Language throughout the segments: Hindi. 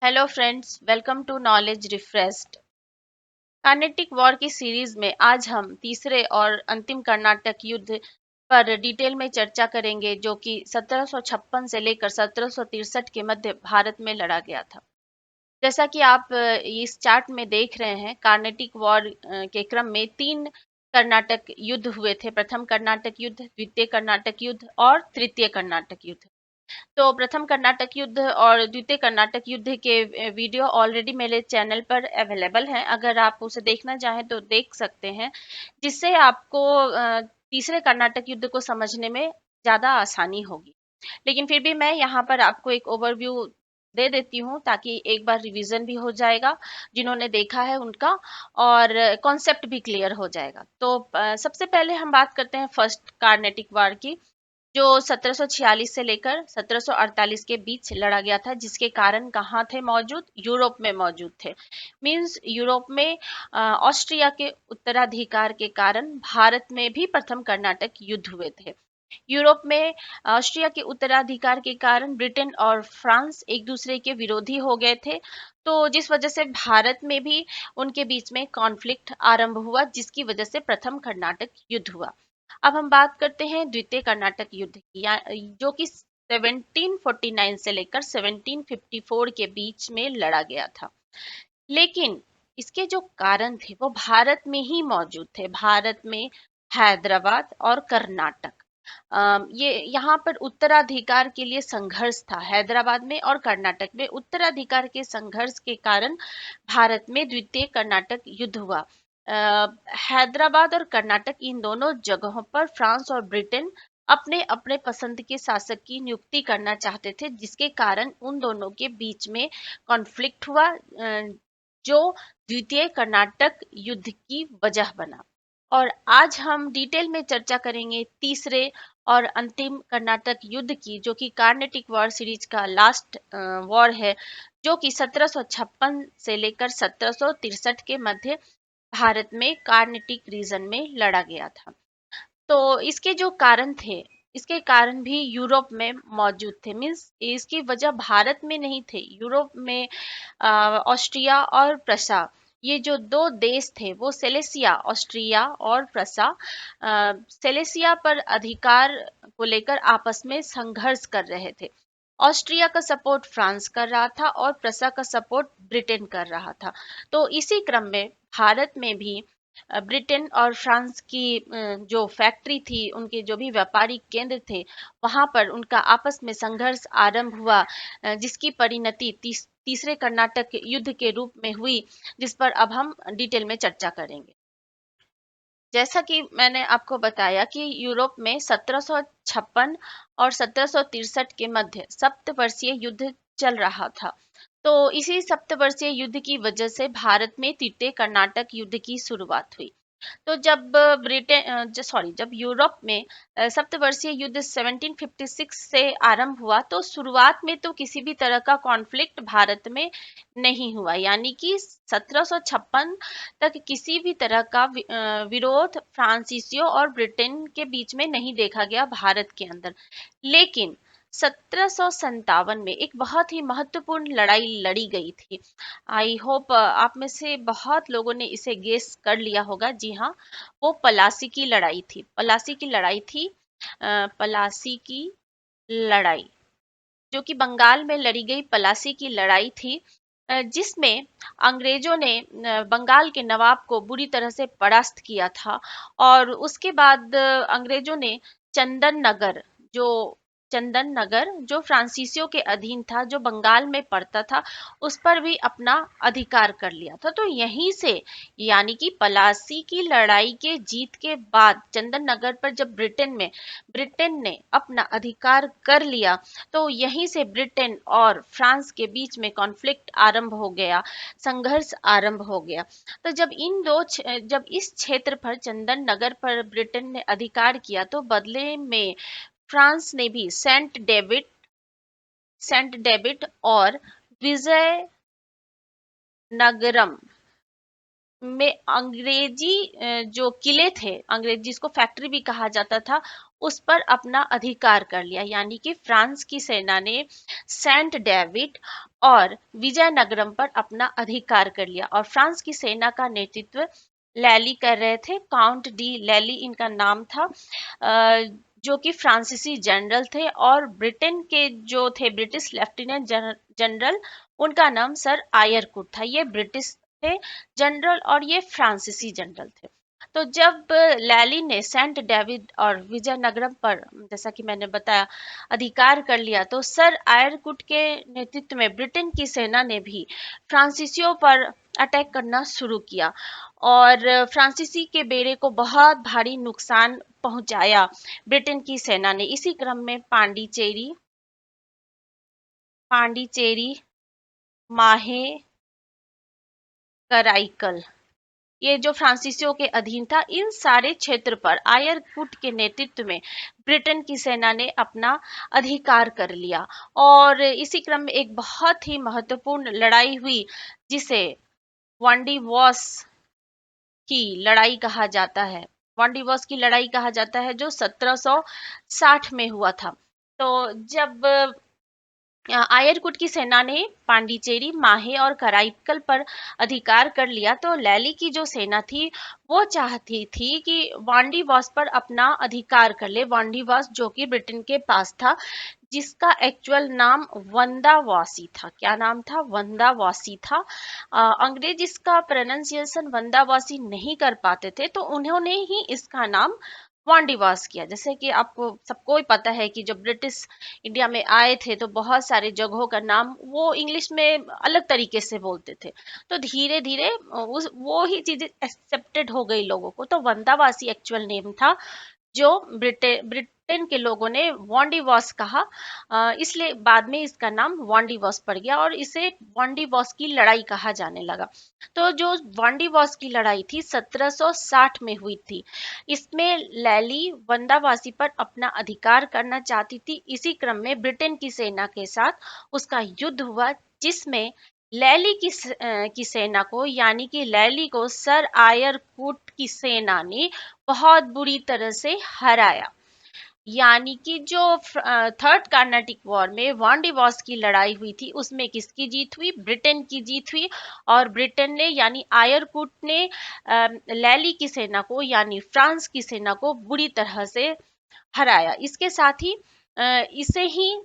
Hello friends, welcome to knowledge refreshed. Carnatic war की सीरीज में आज हम तीसरे और अंतिम कर्नाटक युद्ध पर डिटेल में चर्चा करेंगे, जो कि 1756 से लेकर 1763 के मध्य भारत में लड़ा गया था। जैसा कि आप इस चार्ट में देख रहे हैं, कार्नेटिक वॉर के क्रम में तीन कर्नाटक युद्ध हुए थे। प्रथम कर्नाटक युद्ध, द्वितीय कर्नाटक युद्ध और तृतीय कर्नाटक युद्ध। तो प्रथम कर्नाटक युद्ध और द्वितीय कर्नाटक युद्ध के वीडियो ऑलरेडी मेरे चैनल पर अवेलेबल हैं। अगर आप उसे देखना चाहें तो देख सकते हैं, जिससे आपको तीसरे कर्नाटक युद्ध को समझने में ज़्यादा आसानी होगी। लेकिन फिर भी मैं यहाँ पर आपको एक ओवरव्यू दे देती हूँ, ताकि एक बार रिवीजन भी हो जाएगा जिन्होंने देखा है उनका, और कॉन्सेप्ट भी क्लियर हो जाएगा। तो सबसे पहले हम बात करते हैं फर्स्ट कार्नेटिक वार की, जो 1746 से लेकर 1748 के बीच लड़ा गया था, जिसके कारण कहाँ थे मौजूद? यूरोप में मौजूद थे। मींस यूरोप में ऑस्ट्रिया के उत्तराधिकार के कारण भारत में भी प्रथम कर्नाटक युद्ध हुए थे। यूरोप में ऑस्ट्रिया के उत्तराधिकार के कारण ब्रिटेन और फ्रांस एक दूसरे के विरोधी हो गए थे। तो जिस वजह से भारत में भी उनके बीच में कॉन्फ्लिक्ट आरंभ हुआ, जिसकी वजह से प्रथम कर्नाटक युद्ध हुआ। अब हम बात करते हैं द्वितीय कर्नाटक युद्ध की, जो कि 1749 से लेकर 1754 के बीच में लड़ा गया था। लेकिन इसके जो कारण थे वो भारत में ही मौजूद थे। भारत में हैदराबाद और कर्नाटक, ये यहाँ पर उत्तराधिकार के लिए संघर्ष था। हैदराबाद में और कर्नाटक में उत्तराधिकार के संघर्ष के कारण भारत में द्वितीय कर्नाटक युद्ध हुआ। हैदराबाद और कर्नाटक, इन दोनों जगहों पर फ्रांस और ब्रिटेन अपने अपने पसंद के शासक की नियुक्ति करना चाहते थे, जिसके कारण उन दोनों के बीच में कॉन्फ्लिक्ट हुआ, जो द्वितीय कर्नाटक युद्ध की वजह बना। और आज हम डिटेल में चर्चा करेंगे तीसरे और अंतिम कर्नाटक युद्ध की, जो कि कार्नेटिक वॉर सीरीज का लास्ट वॉर है, जो कि 1756 से लेकर 1763 के मध्य भारत में कार्नेटिक रीजन में लड़ा गया था। तो इसके जो कारण थे, इसके कारण भी यूरोप में मौजूद थे। मीन्स इसकी वजह भारत में नहीं थे, यूरोप में ऑस्ट्रिया और प्रसा, ये जो दो देश थे, वो सेलेसिया, ऑस्ट्रिया और प्रसा, सेलेसिया पर अधिकार को लेकर आपस में संघर्ष कर रहे थे। ऑस्ट्रिया का सपोर्ट फ्रांस कर रहा था और प्रसा का सपोर्ट ब्रिटेन कर रहा था। तो इसी क्रम में भारत में भी ब्रिटेन और फ्रांस की जो फैक्ट्री थी, उनके जो भी व्यापारिक केंद्र थे, वहां पर उनका आपस में संघर्ष आरंभ हुआ, जिसकी परिणति तीसरे कर्नाटक युद्ध के रूप में हुई, जिस पर अब हम डिटेल में चर्चा करेंगे। जैसा कि मैंने आपको बताया कि यूरोप में 1756 और 1763 के मध्य सप्तवर्षीय युद्ध चल रहा था। तो इसी सप्तवर्षीय युद्ध की वजह से भारत में तृतीय कर्नाटक युद्ध की शुरुआत हुई। तो जब यूरोप में सप्तवर्षीय युद्ध 1756 से आरंभ हुआ, तो शुरुआत में तो किसी भी तरह का कॉन्फ्लिक्ट भारत में नहीं हुआ, यानी कि 1756 तक किसी भी तरह का विरोध फ्रांसीसियों और ब्रिटेन के बीच में नहीं देखा गया भारत के अंदर। लेकिन 1757 में एक बहुत ही महत्वपूर्ण लड़ाई लड़ी गई थी। आई होप आप में से बहुत लोगों ने इसे गेस कर लिया होगा। जी हाँ, वो पलासी की लड़ाई थी। पलासी की लड़ाई थी, पलासी की लड़ाई, जो कि बंगाल में लड़ी गई पलासी की लड़ाई थी, जिसमें अंग्रेजों ने बंगाल के नवाब को बुरी तरह से परास्त किया था। और उसके बाद अंग्रेजों ने चंदन नगर, जो चंदन नगर जो फ्रांसीसियों के अधीन था, जो बंगाल में पड़ता था, उस पर भी अपना अधिकार कर लिया था। तो यहीं से, यानी कि पलासी की लड़ाई के जीत के बाद चंदन नगर पर जब ब्रिटेन ने अपना अधिकार कर लिया, तो यहीं से ब्रिटेन और फ्रांस के बीच में कॉन्फ्लिक्ट आरंभ हो गया, संघर्ष आरंभ हो गया। तो जब इस क्षेत्र पर, चंदन नगर पर ब्रिटेन ने अधिकार किया, तो बदले में फ्रांस ने भी सेंट डेविड और विजय नगरम में अंग्रेजी जो किले थे, अंग्रेजी जिसको फैक्ट्री भी कहा जाता था, उस पर अपना अधिकार कर लिया। यानी कि फ्रांस की सेना ने सेंट डेविड और विजयनगरम पर अपना अधिकार कर लिया और फ्रांस की सेना का नेतृत्व लैली कर रहे थे। काउंट डी लैली इनका नाम था, जो कि फ्रांसीसी जनरल थे, और ब्रिटेन के जो थे ब्रिटिश लेफ्टिनेंट जनरल, उनका नाम सर आयरकुट था। ये ब्रिटिश थे जनरल और ये फ्रांसीसी जनरल थे। तो जब लैली ने सेंट डेविड और विजयनगरम पर, जैसा कि मैंने बताया, अधिकार कर लिया, तो सर आयरकुट के नेतृत्व में ब्रिटेन की सेना ने भी फ्रांसीसियों पर अटैक करना शुरू किया और फ्रांसीसी के बेड़े को बहुत भारी नुकसान पहुंचाया ब्रिटेन की सेना ने। इसी क्रम में पांडिचेरी, माहे, कराइकल, ये जो फ्रांसीसियों के अधीन था, इन सारे क्षेत्र पर आयरकुट के नेतृत्व में ब्रिटेन की सेना ने अपना अधिकार कर लिया। और इसी क्रम में एक बहुत ही महत्वपूर्ण लड़ाई हुई, जिसे वांडी वॉस की लड़ाई कहा जाता है। वांडीवॉस की लड़ाई कहा जाता है, जो 1760 में हुआ था। तो जब आयरकुट की सेना ने पांडिचेरी, माहे और कराईकल पर अधिकार कर लिया, तो लैली की जो सेना थी वो चाहती थी कि वांडीवॉस पर अपना अधिकार कर ले। वांडीवॉस जो कि ब्रिटेन के पास था, जिसका एक्चुअल नाम वंदावासी था। क्या नाम था? वंदावासी था। अंग्रेज इसका प्रोनाउंसिएशन वंदावासी नहीं कर पाते थे, तो उन्होंने ही इसका नाम वांडीवास किया। जैसे कि आपको सबको ही पता है कि जब ब्रिटिश इंडिया में आए थे, तो बहुत सारे जगहों का नाम वो इंग्लिश में अलग तरीके से बोलते थे, तो धीरे धीरे उस वो ही चीजें एक्सेप्टेड हो गई लोगों को। तो वंदावासी एक्चुअल नेम था, जो ब्रिटेन के लोगों ने वांडीवॉस कहा, इसलिए बाद में इसका नाम वांडीवॉस पड़ गया और इसे वांडीवॉस की लड़ाई कहा जाने लगा। तो जो वांडीवॉस की लड़ाई थी 1760 में हुई थी। इसमें लैली वंदावासी पर अपना अधिकार करना चाहती थी। इसी क्रम में ब्रिटेन की सेना के साथ उसका युद्ध हुआ, जिसमें लैली की सेना को, यानी कि लैली को सर आयरकुट की सेना ने बहुत बुरी तरह से हराया। यानी कि जो थर्ड कार्नाटिक वॉर में वांडीवॉस की लड़ाई हुई थी, उसमें किसकी जीत हुई? ब्रिटेन की जीत हुई। और ब्रिटेन ने, यानी आयरकुट ने लैली की सेना को, यानी फ्रांस की सेना को बुरी तरह से हराया। इसके साथ ही इसे ही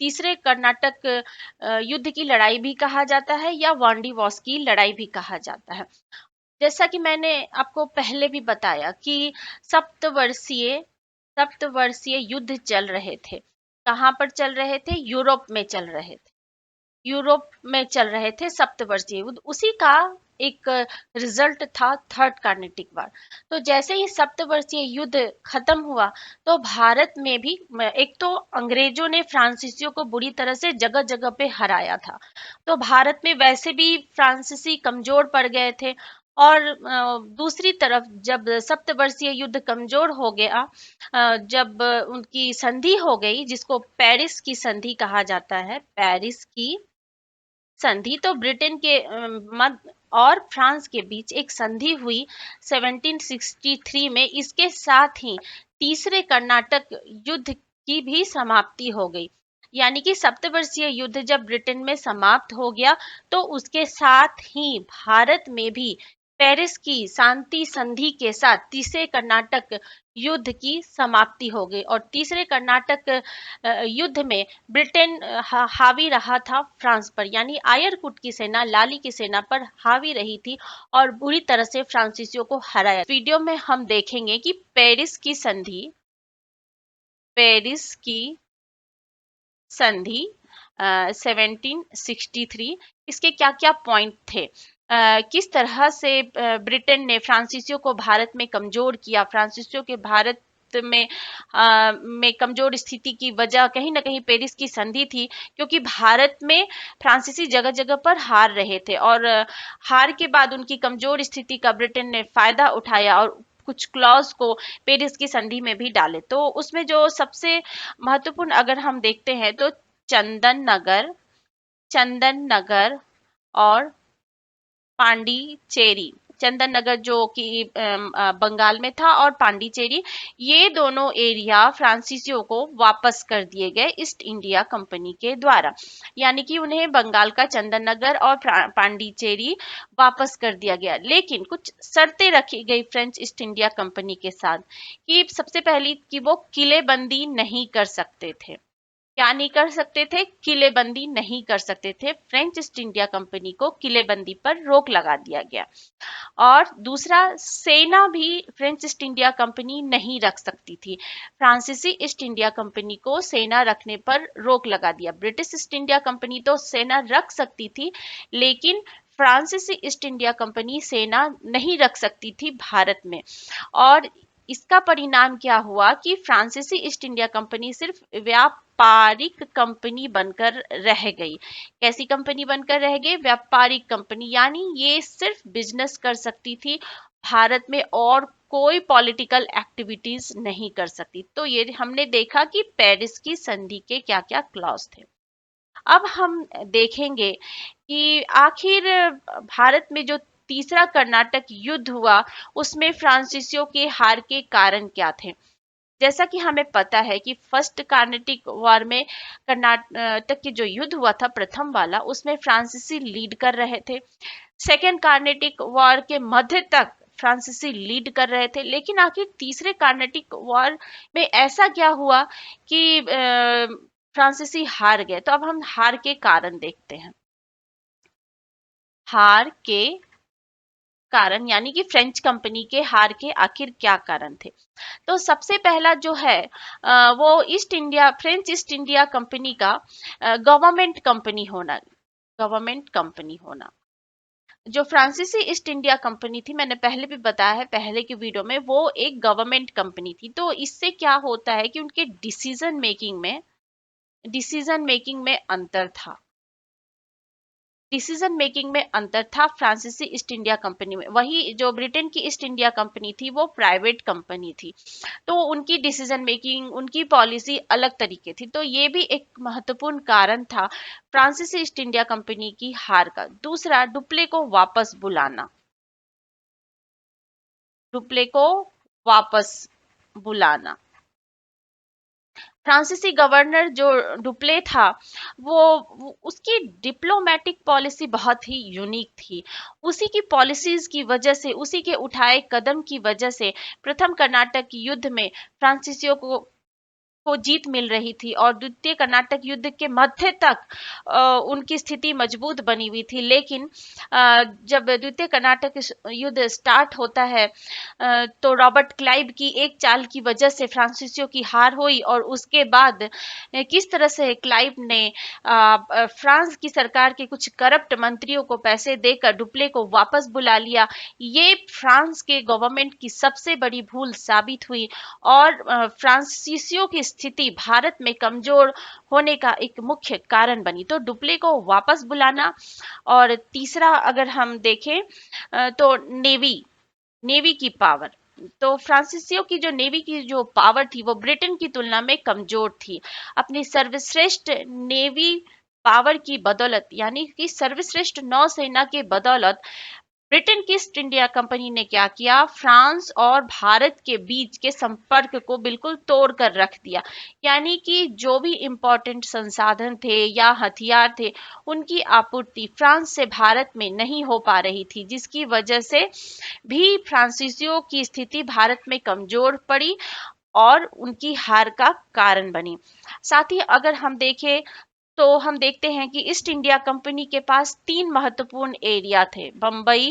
तीसरे कर्नाटक युद्ध की लड़ाई भी कहा जाता है, या वांडीवॉस की लड़ाई भी कहा जाता है। जैसा कि मैंने आपको पहले भी बताया कि सप्तवर्षीय सप्तवर्षीय युद्ध चल रहे थे। कहाँ पर चल रहे थे? यूरोप में चल रहे थे। यूरोप में चल रहे थे सप्तवर्षीय युद्ध। उसी का एक रिजल्ट था थर्ड कार्नेटिक वार। तो जैसे ही सप्तवर्षीय युद्ध खत्म हुआ, तो भारत में भी एक तो अंग्रेजों ने फ्रांसीसियों को बुरी तरह से जगह जगह पे हराया था, तो भारत में वैसे भी फ्रांसीसी कमजोर पड़ गए थे। और दूसरी तरफ जब सप्तवर्षीय युद्ध कमजोर हो गया, जब उनकी संधि हो गई, जिसको पेरिस की संधि कहा जाता है, पेरिस की संधि, तो ब्रिटेन के मध्य और फ्रांस के बीच एक संधि हुई 1763 में। इसके साथ ही तीसरे कर्नाटक युद्ध की भी समाप्ति हो गई। यानी कि सप्तवर्षीय युद्ध जब ब्रिटेन में समाप्त हो गया, तो उसके साथ ही भारत में भी पेरिस की शांति संधि के साथ तीसरे कर्नाटक युद्ध की समाप्ति हो गई। और तीसरे कर्नाटक युद्ध में ब्रिटेन हावी रहा था फ्रांस पर, यानी आयरकुट की सेना लाली की सेना पर हावी रही थी और बुरी तरह से फ्रांसीसियों को हराया। वीडियो में हम देखेंगे कि पेरिस की संधि 1763, इसके क्या क्या पॉइंट थे, किस तरह से ब्रिटेन ने फ्रांसीसियों को भारत में कमजोर किया। फ्रांसीसियों के भारत में कमजोर स्थिति की वजह कहीं ना कहीं पेरिस की संधि थी, क्योंकि भारत में फ्रांसीसी जगह जगह पर हार रहे थे और हार के बाद उनकी कमजोर स्थिति का ब्रिटेन ने फायदा उठाया और कुछ क्लॉज को पेरिस की संधि में भी डाले। तो उसमें जो सबसे महत्वपूर्ण अगर हम देखते हैं, तो चंदन नगर और पांडिचेरी, चंदन नगर जो कि बंगाल में था, और पांडिचेरी, ये दोनों एरिया फ्रांसीसियों को वापस कर दिए गए ईस्ट इंडिया कंपनी के द्वारा। यानी कि उन्हें बंगाल का चंदन नगर और पांडिचेरी वापस कर दिया गया, लेकिन कुछ शर्तें रखी गई फ्रेंच ईस्ट इंडिया कंपनी के साथ। कि सबसे पहली कि वो किलेबंदी नहीं कर सकते थे। क्या नहीं कर सकते थे? किलेबंदी नहीं कर सकते थे। फ्रेंच ईस्ट इंडिया कंपनी को किलेबंदी पर रोक लगा दिया गया। और दूसरा, सेना भी फ्रेंच ईस्ट इंडिया कंपनी नहीं रख सकती थी। फ्रांसीसी ईस्ट इंडिया कंपनी को सेना रखने पर रोक लगा दिया। ब्रिटिश ईस्ट इंडिया कंपनी तो सेना रख सकती थी, लेकिन फ्रांसीसी ईस्ट इंडिया कंपनी सेना नहीं रख सकती थी भारत में। और इसका परिणाम क्या हुआ कि फ्रांसीसी ईस्ट इंडिया कंपनी सिर्फ व्यापारिक कंपनी बनकर रह गई। कैसी कंपनी बनकर रह गई? व्यापारिक कंपनी, यानी ये सिर्फ बिजनेस कर सकती थी भारत में, और कोई पॉलिटिकल एक्टिविटीज नहीं कर सकती। तो ये हमने देखा कि पेरिस की संधि के क्या क्या क्लॉज थे। अब हम देखेंगे कि आखिर भारत में जो तीसरा कर्नाटक युद्ध हुआ, उसमें फ्रांसीसियों के हार के कारण क्या थे। जैसा कि हमें पता है कि फर्स्ट कार्नेटिक वॉर में कर्नाटक के जो युद्ध हुआ था, प्रथम वाला, उसमें फ्रांसीसी लीड कर रहे थे। सेकेंड कार्नेटिक वॉर के मध्य तक फ्रांसीसी लीड कर रहे थे, लेकिन आखिर तीसरे कार्नेटिक वॉर में ऐसा क्या हुआ कि फ्रांसीसी हार गए। तो अब हम हार के कारण देखते हैं। हार के कारण, यानी कि फ्रेंच कंपनी के हार के आखिर क्या कारण थे। तो सबसे पहला जो है वो east India, French east India company का गवर्नमेंट कंपनी होना। गवर्नमेंट कंपनी होना। जो फ्रांसीसी ईस्ट इंडिया कंपनी थी, मैंने पहले भी बताया है पहले की वीडियो में, वो एक गवर्नमेंट कंपनी थी। तो इससे क्या होता है कि उनके डिसीजन मेकिंग में अंतर था। डिसीजन मेकिंग में अंतर था फ्रांसीसी ईस्ट इंडिया कंपनी में। वही जो ब्रिटेन की ईस्ट इंडिया कंपनी थी, वो प्राइवेट कंपनी थी, तो उनकी डिसीजन मेकिंग, उनकी पॉलिसी अलग तरीके थी। तो ये भी एक महत्वपूर्ण कारण था फ्रांसीसी ईस्ट इंडिया कंपनी की हार का। दूसरा, डुप्ले को वापस बुलाना। डुप्ले को वापस बुलाना। फ्रांसीसी गवर्नर जो डुप्ले था, वो उसकी डिप्लोमेटिक पॉलिसी बहुत ही यूनिक थी। उसी की पॉलिसीज की वजह से, उसी के उठाए कदम की वजह से प्रथम कर्नाटक युद्ध में फ्रांसीसियों को जीत मिल रही थी, और द्वितीय कर्नाटक युद्ध के मध्य तक उनकी स्थिति मजबूत बनी हुई थी। लेकिन जब द्वितीय कर्नाटक युद्ध स्टार्ट होता है, तो रॉबर्ट क्लाइव की एक चाल की वजह से फ्रांसीसियों की हार हुई, और उसके बाद किस तरह से क्लाइव ने फ्रांस की सरकार के कुछ करप्ट मंत्रियों को पैसे देकर डुप्ले को वापस बुला लिया, ये फ्रांस के गवर्नमेंट की सबसे बड़ी भूल साबित हुई, और फ्रांसीसियों की स्थिति भारत में कमजोर होने का एक मुख्य कारण बनी। तो डुप्ले को वापस बुलाना। और तीसरा अगर हम देखें तो नेवी की पावर। तो फ्रांसीसियों की जो नेवी की जो पावर थी, वो ब्रिटेन की तुलना में कमजोर थी। अपनी सर्वश्रेष्ठ नेवी पावर की बदौलत, यानी कि सर्वश्रेष्ठ नौसेना के बदौलत, ब्रिटेन की ईस्ट इंडिया कंपनी ने क्या किया? फ्रांस और भारत के बीच के संपर्क को बिल्कुल तोड़ कर रख दिया। यानी कि जो भी इंपॉर्टेंट संसाधन थे या हथियार थे, उनकी आपूर्ति फ्रांस से भारत में नहीं हो पा रही थी, जिसकी वजह से भी फ्रांसीसियों की स्थिति भारत में कमजोर पड़ी और उनकी हार का कारण बनी। साथ ही अगर हम देखें तो हम देखते हैं कि ईस्ट इंडिया कंपनी के पास 3 महत्वपूर्ण एरिया थे: बंबई,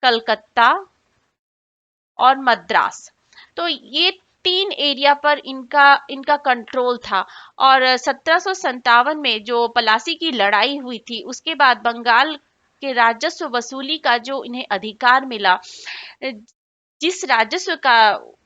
कलकत्ता और मद्रास। तो ये 3 एरिया पर इनका इनका कंट्रोल था। और 1757 में जो पलासी की लड़ाई हुई थी, उसके बाद बंगाल के राजस्व वसूली का जो इन्हें अधिकार मिला, जिस राजस्व का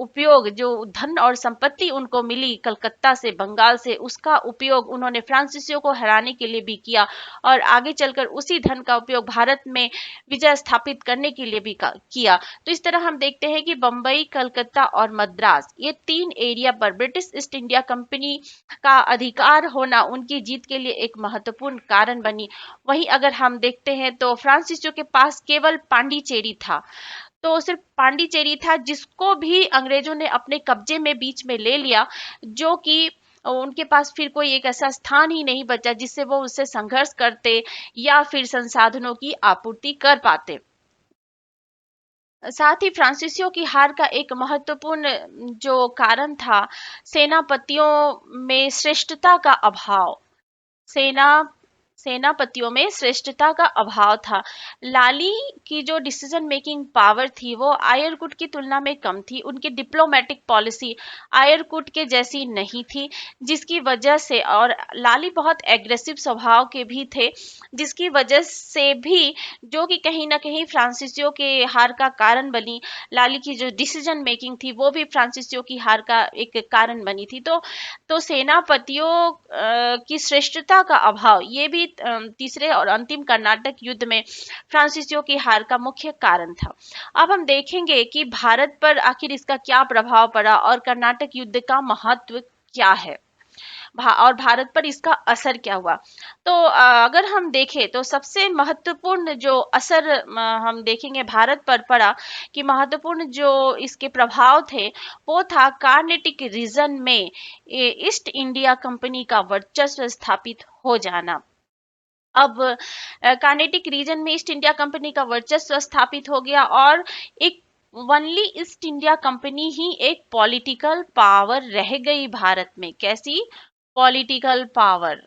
उपयोग, जो धन और संपत्ति उनको मिली कलकत्ता से, बंगाल से, उसका उपयोग उन्होंने फ्रांसीसियों को हराने के लिए भी किया और आगे चलकर उसी धन का उपयोग भारत में विजय स्थापित करने के लिए भी किया। तो इस तरह हम देखते हैं कि बंबई, कलकत्ता और मद्रास, ये 3 एरिया पर ब्रिटिश ईस्ट इंडिया कंपनी का अधिकार होना उनकी जीत के लिए एक महत्वपूर्ण कारण बनी। वहीं अगर हम देखते हैं तो फ्रांसीसियों के पास केवल पांडिचेरी था, तो सिर्फ पांडिचेरी था, जिसको भी अंग्रेजों ने अपने कब्जे में बीच में ले लिया, जो कि उनके पास फिर कोई एक ऐसा स्थान ही नहीं बचा जिससे वो उससे संघर्ष करते या फिर संसाधनों की आपूर्ति कर पाते। साथ ही फ्रांसीसियों की हार का एक महत्वपूर्ण जो कारण था, सेनापतियों में श्रेष्ठता का अभाव। सेना सेनापतियों में श्रेष्ठता का अभाव था। लाली की जो डिसीजन मेकिंग पावर थी वो आयरकुट की तुलना में कम थी। उनकी डिप्लोमेटिक पॉलिसी आयरकुट के जैसी नहीं थी, जिसकी वजह से, और लाली बहुत एग्रेसिव स्वभाव के भी थे, जिसकी वजह से भी, जो कि कहीं ना कहीं फ्रांसीसियों के हार का कारण बनी। लाली की जो डिसीजन मेकिंग थी वो भी फ्रांसीसियों की हार का एक कारण बनी थी। तो सेनापतियों की श्रेष्ठता का अभाव, ये भी तीसरे और अंतिम कर्नाटक युद्ध में फ्रांसीसियों की हार का मुख्य कारण था। अब हम देखेंगे कि भारत पर आखिर इसका क्या प्रभाव पड़ा और कर्नाटक युद्ध का महत्व क्या है, और भारत पर इसका असर क्या हुआ। तो अगर हम देखें तो सबसे महत्वपूर्ण जो असर हम देखेंगे भारत पर पड़ा, कि महत्वपूर्ण जो इसके प्रभाव थे वो था कार्नेटिक रीजन में ईस्ट इंडिया कंपनी का वर्चस्व स्थापित हो जाना। अब कार्नेटिक रीजन में ईस्ट इंडिया कंपनी का वर्चस्व स्थापित हो गया और एक ओनली ईस्ट इंडिया कंपनी ही एक पॉलिटिकल पावर रह गई भारत में। कैसी political power?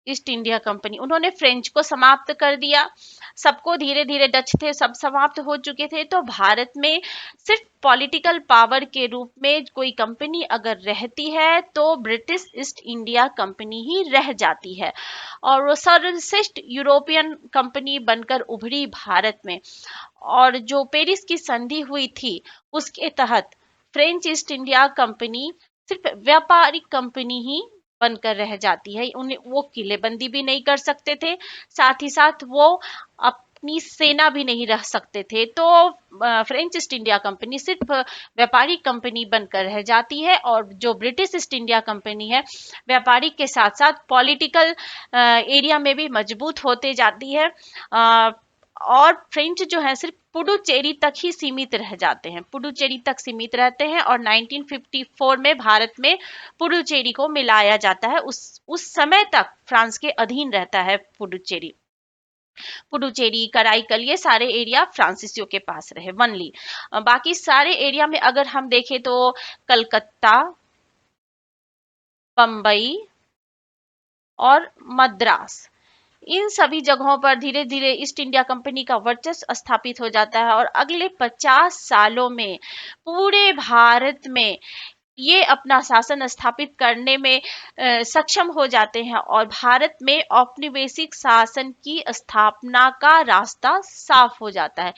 East India company, उन्होंने फ्रेंच को समाप्त कर दिया, सबको धीरे धीरे, डच थे सब समाप्त हो चुके थे, तो भारत में सिर्फ पॉलिटिकल पावर के रूप में कोई कंपनी अगर रहती है तो ब्रिटिश ईस्ट इंडिया कंपनी ही रह जाती है, और वो सर्वश्रेष्ठ यूरोपियन कंपनी बनकर उभरी भारत में। और जो पेरिस की संधि हुई थी उसके तहत फ्रेंच ईस्ट इंडिया कंपनी सिर्फ व्यापारिक कंपनी ही बनकर रह जाती है। उन्हें वो किलेबंदी भी नहीं कर सकते थे, साथ ही साथ वो अपनी सेना भी नहीं रह सकते थे। तो फ्रेंच ईस्ट इंडिया कंपनी सिर्फ व्यापारिक कंपनी बनकर रह जाती है, और जो ब्रिटिश ईस्ट इंडिया कंपनी है व्यापारिक के साथ साथ पॉलिटिकल एरिया में भी मजबूत होते जाती है। और फ्रेंच जो है सिर्फ पुडुचेरी तक ही सीमित रह जाते हैं, पुडुचेरी तक सीमित रहते हैं, और 1954 में भारत में पुडुचेरी को मिलाया जाता है। उस समय तक फ्रांस के अधीन रहता है पुडुचेरी। पुडुचेरी, कराईकल, ये सारे एरिया फ्रांसीसियों के पास रहे वनली। बाकी सारे एरिया में अगर हम देखें तो कलकत्ता, बम्बई और मद्रास, इन सभी जगहों पर धीरे धीरे ईस्ट इंडिया कंपनी का वर्चस्व स्थापित हो जाता है, और अगले 50 सालों में पूरे भारत में ये अपना शासन स्थापित करने में सक्षम हो जाते हैं, और भारत में औपनिवेशिक शासन की स्थापना का रास्ता साफ हो जाता है।